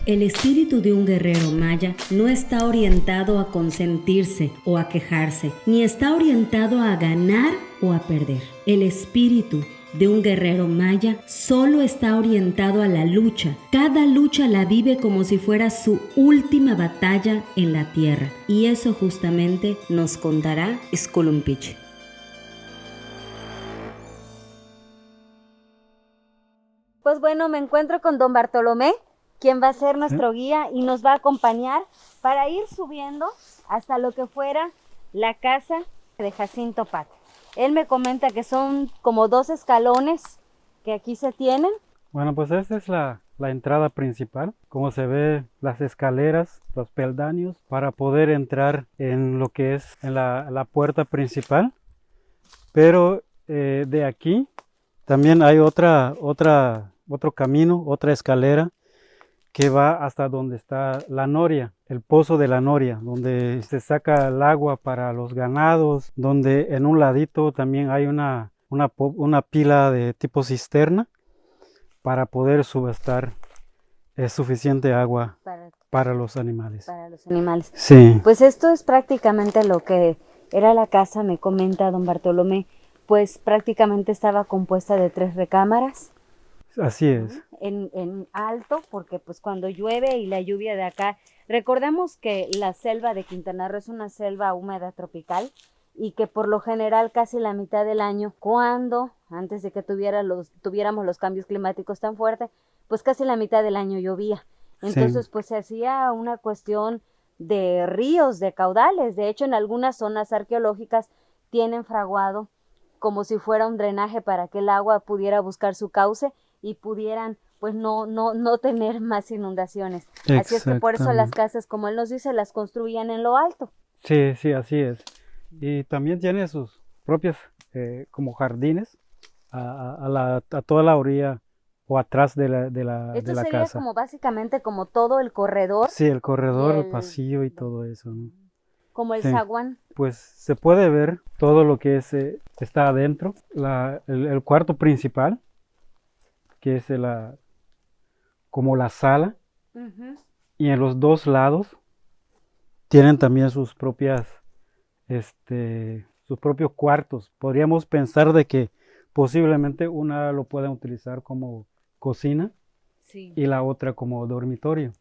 El espíritu de un guerrero maya no está orientado a consentirse o a quejarse, ni está orientado a ganar o a perder. El espíritu de un guerrero maya solo está orientado a la lucha. Cada lucha la vive como si fuera su última batalla en la tierra. Y eso justamente nos contará Xculumpiche. Pues bueno, me encuentro con don Bartolomé, quien va a ser nuestro guía y nos va a acompañar para ir subiendo hasta lo que fuera la casa de Jacinto Pat. Él me comenta que son como 2 escalones que aquí se tienen. Bueno, pues esta es la entrada principal. Como se ve, las escaleras, los peldaños, para poder entrar en lo que es en la puerta principal. Pero de aquí también hay otro camino, otra escalera que va hasta donde está la noria, el pozo de la noria, donde se saca el agua para los ganados, donde en un ladito también hay una pila de tipo cisterna para poder subestar suficiente agua para los animales. Para los animales. Sí. Pues esto es prácticamente lo que era la casa, me comenta don Bartolomé, pues prácticamente estaba compuesta de 3 recámaras. Así es. En alto, porque pues cuando llueve y la lluvia de acá, recordemos que la selva de Quintana Roo es una selva húmeda tropical y que por lo general casi la mitad del año, antes de que tuviéramos los cambios climáticos tan fuertes, pues casi la mitad del año llovía. Entonces pues se hacía una cuestión de ríos, de caudales. De hecho, en algunas zonas arqueológicas tienen fraguado como si fuera un drenaje para que el agua pudiera buscar su cauce y pudieran pues no tener más inundaciones. Así es que por eso las casas, como él nos dice, las construían en lo alto. Sí, sí, así es. Y también tiene sus propios como jardines a toda la orilla o atrás de la casa. Esto sería como básicamente como todo el corredor. Sí, el corredor, el pasillo y todo eso, ¿no? Como el zaguán. Pues se puede ver todo lo que está adentro. El cuarto principal, que es como la sala, y en los 2 lados tienen también sus propios cuartos. Podríamos pensar de que posiblemente una lo puedan utilizar como cocina y la otra como dormitorio.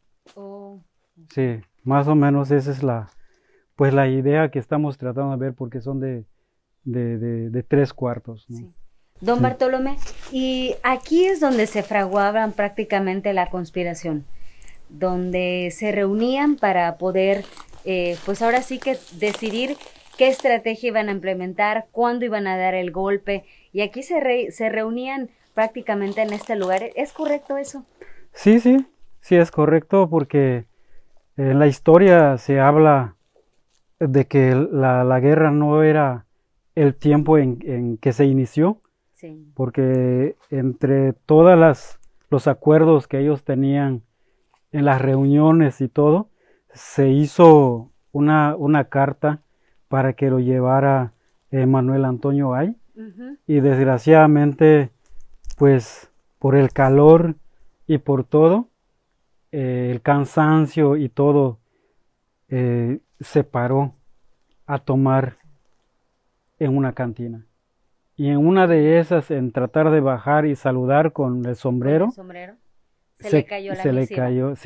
Sí, más o menos esa es la idea que estamos tratando de ver, porque son de 3 cuartos, ¿no? Sí. Don Bartolomé, y aquí es donde se fraguaban prácticamente la conspiración, donde se reunían para poder, pues ahora sí que decidir qué estrategia iban a implementar, cuándo iban a dar el golpe, y aquí se reunían prácticamente en este lugar. ¿Es correcto eso? Sí es correcto, porque en la historia se habla de que la guerra no era el tiempo en que se inició, porque entre todos los acuerdos que ellos tenían en las reuniones y todo, se hizo una carta para que lo llevara Manuel Antonio Ay, y desgraciadamente, pues por el calor y por todo, el cansancio y todo, se paró a tomar en una cantina. Y en una de esas, en tratar de bajar y saludar con el sombrero, se le cayó la misiva.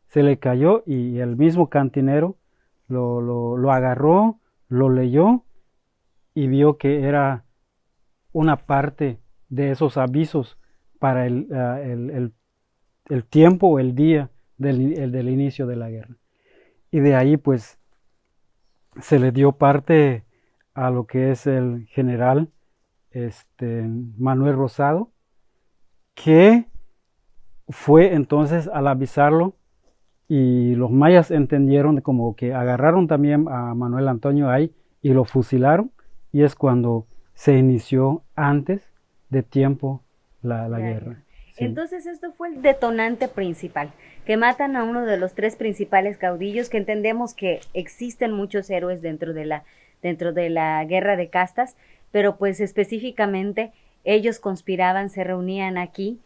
Se le cayó, y el mismo cantinero lo agarró, lo leyó y vio que era una parte de esos avisos para el tiempo o el día del inicio de la guerra. Y de ahí pues se le dio parte a lo que es el general Manuel Rosado, que fue entonces al avisarlo, y los mayas entendieron como que agarraron también a Manuel Antonio Ay y lo fusilaron, y es cuando se inició antes de tiempo la guerra. Sí. Entonces esto fue el detonante principal, que matan a uno de los 3 principales caudillos, que entendemos que existen muchos héroes dentro de la guerra de castas, pero pues específicamente ellos conspiraban, se reunían aquí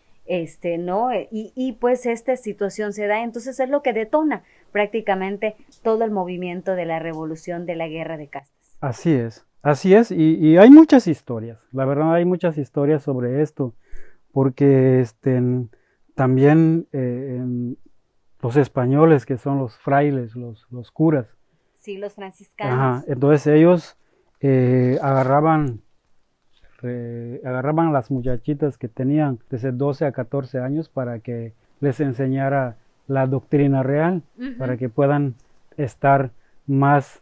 ¿no? Y pues esta situación se da, entonces es lo que detona prácticamente todo el movimiento de la revolución de la guerra de castas. Así es, y hay muchas historias, la verdad hay muchas historias sobre esto, porque también los españoles, que son los frailes, los curas, Sí, los franciscanos. entonces ellos agarraban a las muchachitas que tenían desde 12 a 14 años para que les enseñara la doctrina real, para que puedan estar más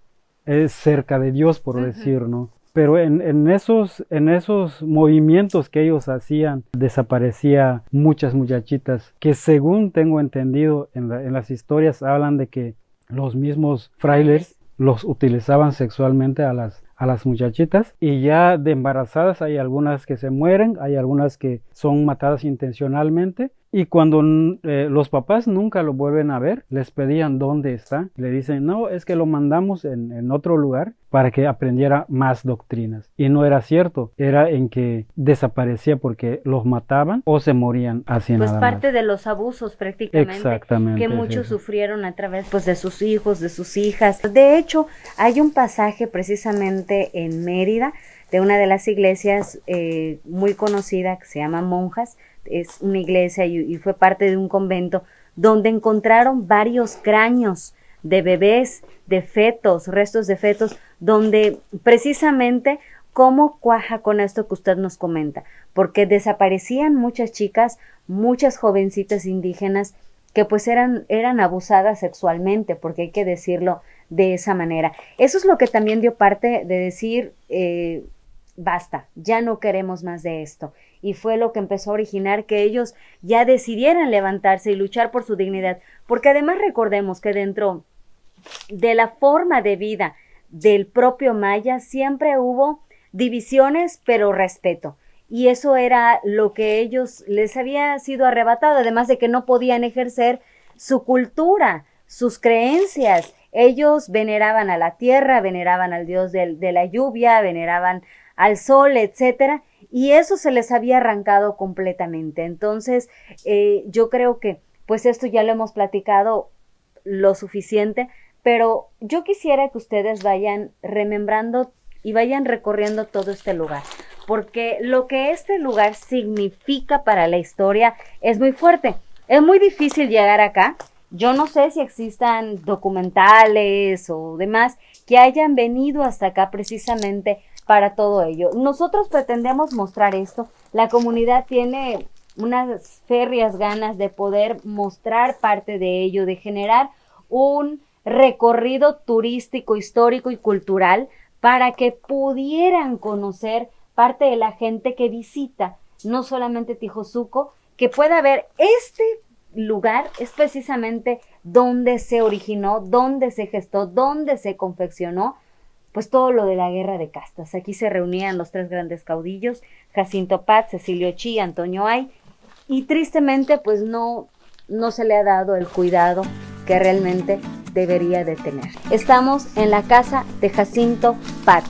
cerca de Dios, por decir, ¿no? Pero en esos movimientos que ellos hacían, desaparecía muchas muchachitas que, según tengo entendido en las historias, hablan de que los mismos frailes los utilizaban sexualmente a las muchachitas, y ya de embarazadas hay algunas que se mueren, hay algunas que son matadas intencionalmente, y cuando los papás nunca lo vuelven a ver, les pedían dónde está, le dicen, no, es que lo mandamos en otro lugar para que aprendiera más doctrinas, y no era cierto, era en que desaparecía porque los mataban o se morían así pues nada parte más. de los abusos prácticamente. Exactamente, Que muchos sufrieron a través pues de sus hijos, de sus hijas. De hecho, hay un pasaje precisamente en Mérida de una de las iglesias muy conocida que se llama Monjas. Es una iglesia y fue parte de un convento donde encontraron varios cráneos de bebés, de fetos, restos de fetos, donde precisamente cómo cuaja con esto que usted nos comenta, porque desaparecían muchas chicas, muchas jovencitas indígenas que pues eran abusadas sexualmente, porque hay que decirlo de esa manera. Eso es lo que también dio parte de decir, basta, ya no queremos más de esto. Y fue lo que empezó a originar que ellos ya decidieran levantarse y luchar por su dignidad, porque además recordemos que dentro de la forma de vida del propio maya siempre hubo divisiones, pero respeto. Y eso era lo que ellos les había sido arrebatado, además de que no podían ejercer su cultura, sus creencias. Ellos veneraban a la tierra, veneraban al dios de la lluvia, veneraban al sol, etcétera, y eso se les había arrancado completamente. Entonces, yo creo que pues esto ya lo hemos platicado lo suficiente, pero yo quisiera que ustedes vayan remembrando y vayan recorriendo todo este lugar, porque lo que este lugar significa para la historia es muy fuerte. Es muy difícil llegar acá. Yo no sé si existan documentales o demás que hayan venido hasta acá precisamente para todo ello. Nosotros pretendemos mostrar esto. La comunidad tiene unas férreas ganas de poder mostrar parte de ello, de generar un recorrido turístico, histórico y cultural para que pudieran conocer parte de la gente que visita, no solamente Tijosuco, que pueda ver este lugar es precisamente donde se originó, donde se gestó, donde se confeccionó pues todo lo de la guerra de castas. Aquí se reunían los tres grandes caudillos, Jacinto Pat, Cecilio Chi, Antonio Ay, y tristemente pues no se le ha dado el cuidado que realmente debería de tener. Estamos en la casa de Jacinto Pat.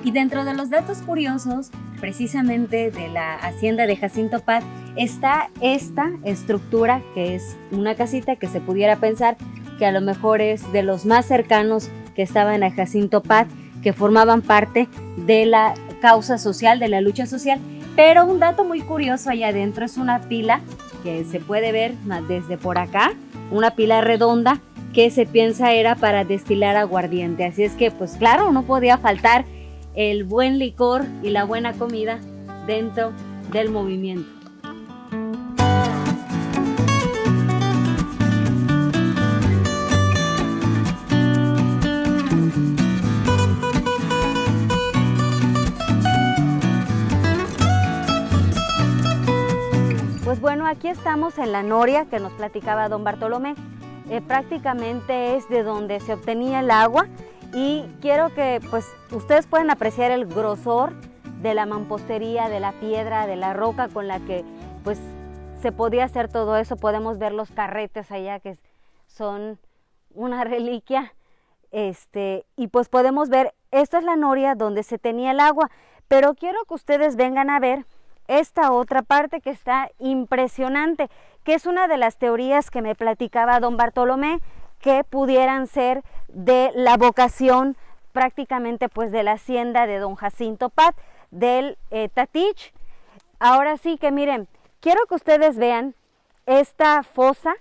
Y dentro de los datos curiosos, precisamente de la hacienda de Jacinto Pat, está esta estructura que es una casita que se pudiera pensar que a lo mejor es de los más cercanos que estaban a Jacinto Pat, que formaban parte de la causa social, de la lucha social. Pero un dato muy curioso allá adentro es una pila que se puede ver desde por acá, una pila redonda que se piensa era para destilar aguardiente. Así es que, pues claro, no podía faltar el buen licor y la buena comida dentro del movimiento. Pues bueno, aquí estamos en la noria que nos platicaba don Bartolomé. Prácticamente es de donde se obtenía el agua. Y quiero que pues ustedes puedan apreciar el grosor de la mampostería, de la piedra, de la roca con la que pues se podía hacer todo eso. Podemos ver los carretes allá que son una reliquia, y pues podemos ver, esta es la noria donde se tenía el agua, pero quiero que ustedes vengan a ver esta otra parte que está impresionante, que es una de las teorías que me platicaba don Bartolomé, que pudieran ser de la vocación prácticamente pues de la hacienda de don Jacinto Pat, del Tatich. Ahora sí que miren, quiero que ustedes vean esta fosa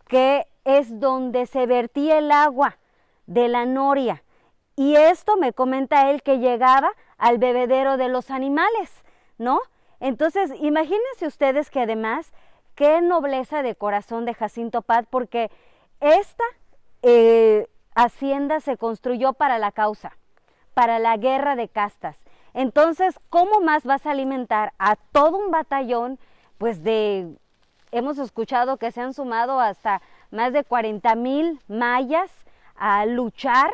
que es donde se vertía el agua de la noria, y esto me comenta él que llegaba al bebedero de los animales, ¿no? Entonces imagínense ustedes que además qué nobleza de corazón de Jacinto Pat, porque esta hacienda se construyó para la causa, para la guerra de castas. Entonces, ¿cómo más vas a alimentar a todo un batallón? Pues hemos escuchado que se han sumado hasta más de 40,000 mayas a luchar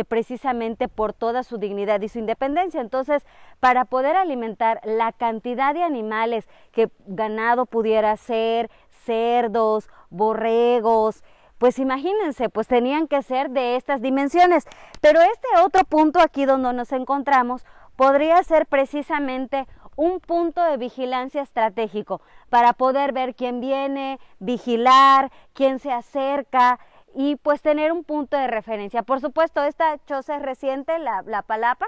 precisamente por toda su dignidad y su independencia. Entonces, para poder alimentar la cantidad de animales que ganado pudiera ser, cerdos, borregos, pues imagínense, pues tenían que ser de estas dimensiones. Pero este otro punto aquí donde nos encontramos podría ser precisamente un punto de vigilancia estratégico para poder ver quién viene, vigilar, quién se acerca y pues tener un punto de referencia. Por supuesto, esta choza es reciente, la palapa,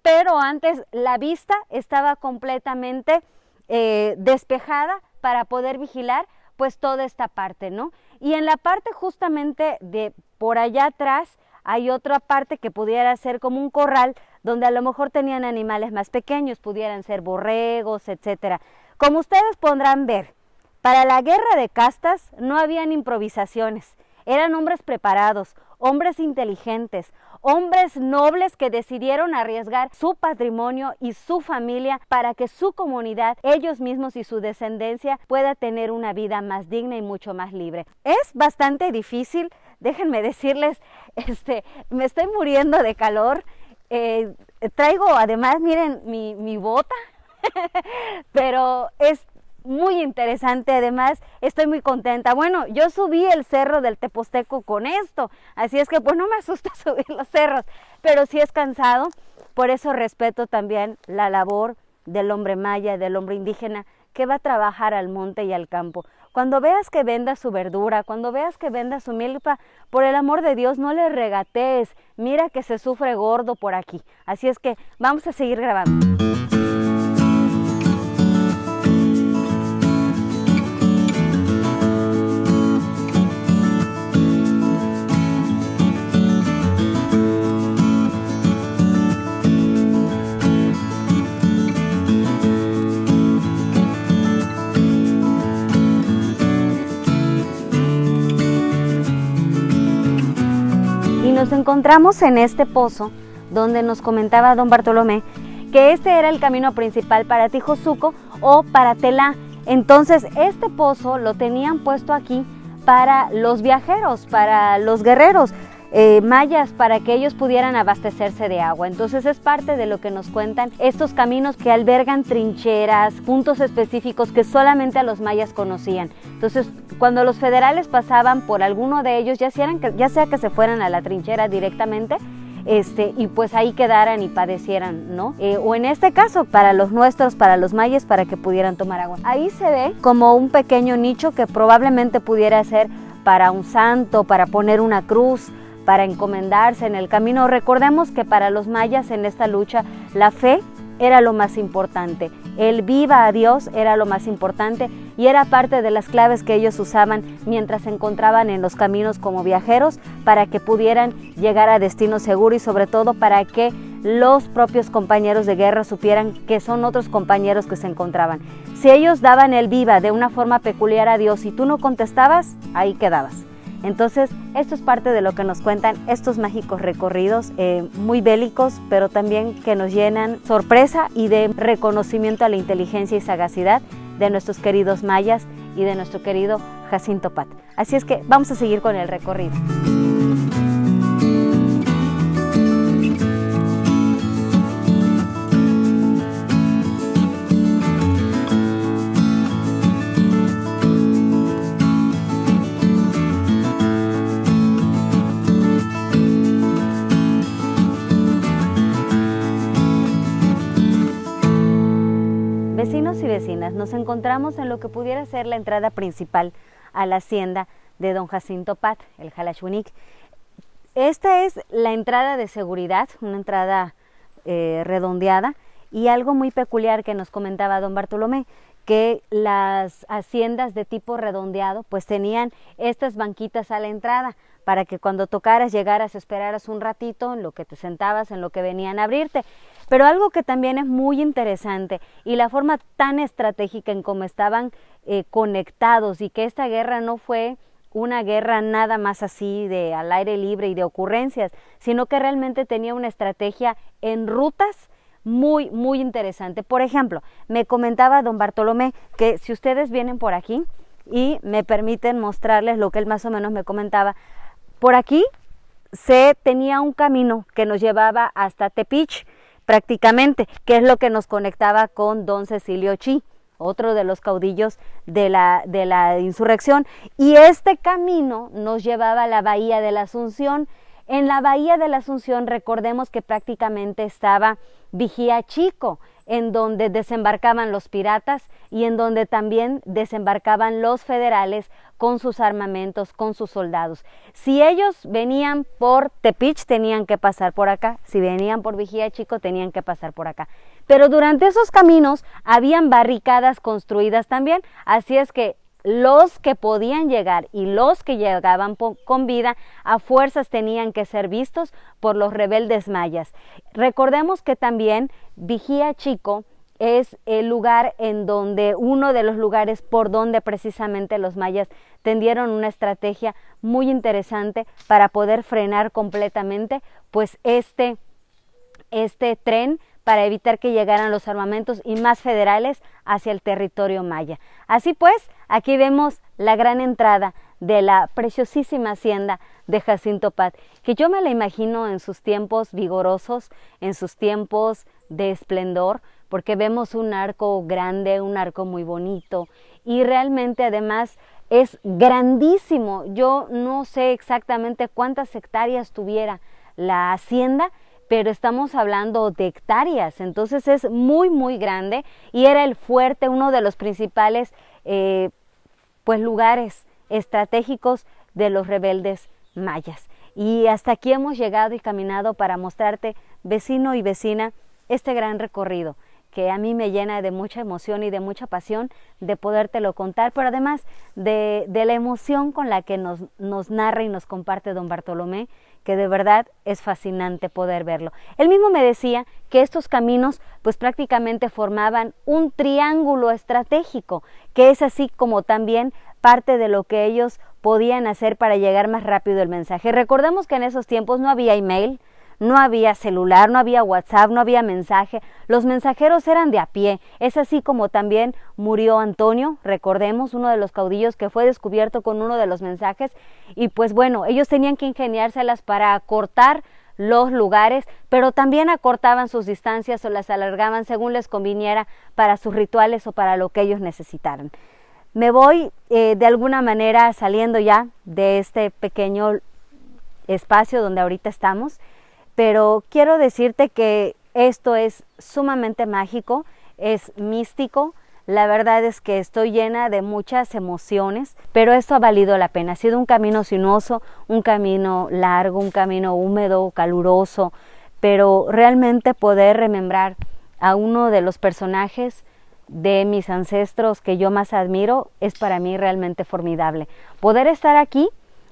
pero antes la vista estaba completamente despejada para poder vigilar pues toda esta parte, ¿no? Y en la parte justamente de por allá atrás hay otra parte que pudiera ser como un corral donde a lo mejor tenían animales más pequeños, pudieran ser borregos, etcétera. Como ustedes podrán ver, para la guerra de castas no habían improvisaciones, eran hombres preparados, hombres inteligentes, hombres nobles que decidieron arriesgar su patrimonio y su familia para que su comunidad, ellos mismos y su descendencia pueda tener una vida más digna y mucho más libre. Es bastante difícil, déjenme decirles, me estoy muriendo de calor, traigo además, miren, mi bota, pero es muy interesante, además estoy muy contenta. Bueno, yo subí el cerro del Teposteco con esto, así es que pues no me asusta subir los cerros, pero sí es cansado, por eso respeto también la labor del hombre maya, del hombre indígena que va a trabajar al monte y al campo. Cuando veas que venda su verdura, cuando veas que venda su milpa, por el amor de Dios no le regatees, mira que se sufre gordo por aquí. Así es que vamos a seguir grabando. Nos encontramos en este pozo donde nos comentaba don Bartolomé que este era el camino principal para Tijosuco o para Telá. Entonces este pozo lo tenían puesto aquí para los viajeros, para los guerreros mayas, para que ellos pudieran abastecerse de agua. Entonces es parte de lo que nos cuentan estos caminos que albergan trincheras, puntos específicos que solamente a los mayas conocían. Entonces cuando los federales pasaban por alguno de ellos, ya sea que se fueran a la trinchera directamente, y pues ahí quedaran y padecieran, ¿no? O en este caso, para los nuestros, para los mayas, para que pudieran tomar agua. Ahí se ve como un pequeño nicho que probablemente pudiera ser para un santo, para poner una cruz, para encomendarse en el camino. Recordemos que para los mayas en esta lucha la fe era lo más importante, el viva a Dios era lo más importante y era parte de las claves que ellos usaban mientras se encontraban en los caminos como viajeros para que pudieran llegar a destino seguro y sobre todo para que los propios compañeros de guerra supieran que son otros compañeros que se encontraban. Si ellos daban el viva de una forma peculiar a Dios y tú no contestabas, ahí quedabas. Entonces, esto es parte de lo que nos cuentan estos mágicos recorridos, muy bélicos, pero también que nos llenan sorpresa y de reconocimiento a la inteligencia y sagacidad de nuestros queridos mayas y de nuestro querido Jacinto Pat. Así es que vamos a seguir con el recorrido. Vecinos y vecinas, nos encontramos en lo que pudiera ser la entrada principal a la hacienda de don Jacinto Pat, el Xalachuanic. Esta es la entrada de seguridad, una entrada redondeada, y algo muy peculiar que nos comentaba don Bartolomé, que las haciendas de tipo redondeado pues tenían estas banquitas a la entrada para que cuando tocaras, llegaras, esperaras un ratito en lo que te sentabas, en lo que venían a abrirte. Pero algo que también es muy interesante, y la forma tan estratégica en cómo estaban conectados, y que esta guerra no fue una guerra nada más así de al aire libre y de ocurrencias, sino que realmente tenía una estrategia en rutas muy, muy interesante. Por ejemplo, me comentaba don Bartolomé que si ustedes vienen por aquí y me permiten mostrarles lo que él más o menos me comentaba, por aquí se tenía un camino que nos llevaba hasta Tepic, prácticamente, que es lo que nos conectaba con don Cecilio Chi, otro de los caudillos de la insurrección, y este camino nos llevaba a la Bahía de la Asunción. En la Bahía de la Asunción recordemos que prácticamente estaba Vigía Chico, en donde desembarcaban los piratas y en donde también desembarcaban los federales con sus armamentos, con sus soldados. Si ellos venían por Tepic, tenían que pasar por acá. Si venían por Vigía Chico, tenían que pasar por acá. Pero durante esos caminos habían barricadas construidas también, así es que los que podían llegar y los que llegaban con vida a fuerzas tenían que ser vistos por los rebeldes mayas. Recordemos que también Vigía Chico es el lugar en donde, uno de los lugares por donde precisamente los mayas tendieron una estrategia muy interesante para poder frenar completamente pues este tren, para evitar que llegaran los armamentos y más federales hacia el territorio maya. Así pues, aquí vemos la gran entrada de la preciosísima hacienda de Jacinto Pat, que yo me la imagino en sus tiempos vigorosos, en sus tiempos de esplendor, porque vemos un arco grande, un arco muy bonito, y realmente además es grandísimo. Yo no sé exactamente cuántas hectáreas tuviera la hacienda, pero estamos hablando de hectáreas, entonces es muy, muy grande, y era el fuerte, uno de los principales pues lugares estratégicos de los rebeldes mayas. Y hasta aquí hemos llegado y caminado para mostrarte, vecino y vecina, este gran recorrido que a mí me llena de mucha emoción y de mucha pasión de podértelo contar, pero además de la emoción con la que nos narra y nos comparte don Bartolomé, que de verdad es fascinante poder verlo. Él mismo me decía que estos caminos pues prácticamente formaban un triángulo estratégico, que es así como también parte de lo que ellos podían hacer para llegar más rápido el mensaje. Recordemos que en esos tiempos no había email, no había celular, no había WhatsApp, no había mensaje, los mensajeros eran de a pie. Es así como también murió Antonio, recordemos, uno de los caudillos que fue descubierto con uno de los mensajes, y pues bueno, ellos tenían que ingeniárselas para acortar los lugares, pero también acortaban sus distancias o las alargaban según les conviniera para sus rituales o para lo que ellos necesitaran. Me voy de alguna manera saliendo ya de este pequeño espacio donde ahorita estamos, pero quiero decirte que esto es sumamente mágico, es místico. La verdad es que estoy llena de muchas emociones, pero esto ha valido la pena. Ha sido un camino sinuoso, un camino largo, un camino húmedo, caluroso, pero realmente poder remembrar a uno de los personajes de mis ancestros que yo más admiro es para mí realmente formidable. Poder estar aquí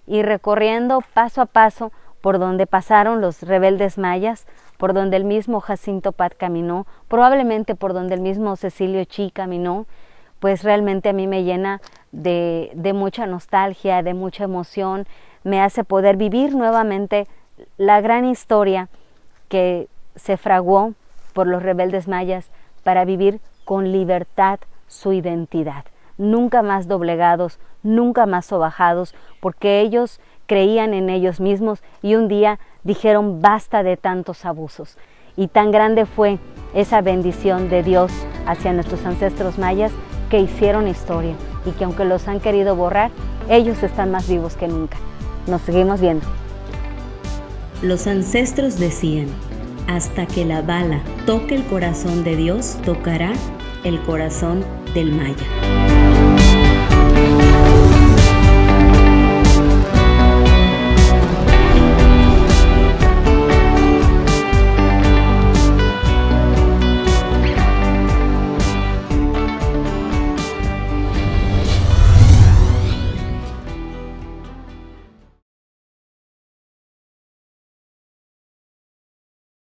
y recorriendo paso a paso por donde pasaron los rebeldes mayas, por donde el mismo Jacinto Pat caminó, probablemente por donde el mismo Cecilio Chi caminó, pues realmente a mí me llena de mucha nostalgia, de mucha emoción, me hace poder vivir nuevamente la gran historia que se fraguó por los rebeldes mayas para vivir con libertad su identidad, nunca más doblegados, nunca más sobajados, porque ellos creían en ellos mismos y un día dijeron basta de tantos abusos. Y tan grande fue esa bendición de Dios hacia nuestros ancestros mayas que hicieron historia y que aunque los han querido borrar, ellos están más vivos que nunca. Nos seguimos viendo. Los ancestros decían, hasta que la bala toque el corazón de Dios, tocará el corazón del maya.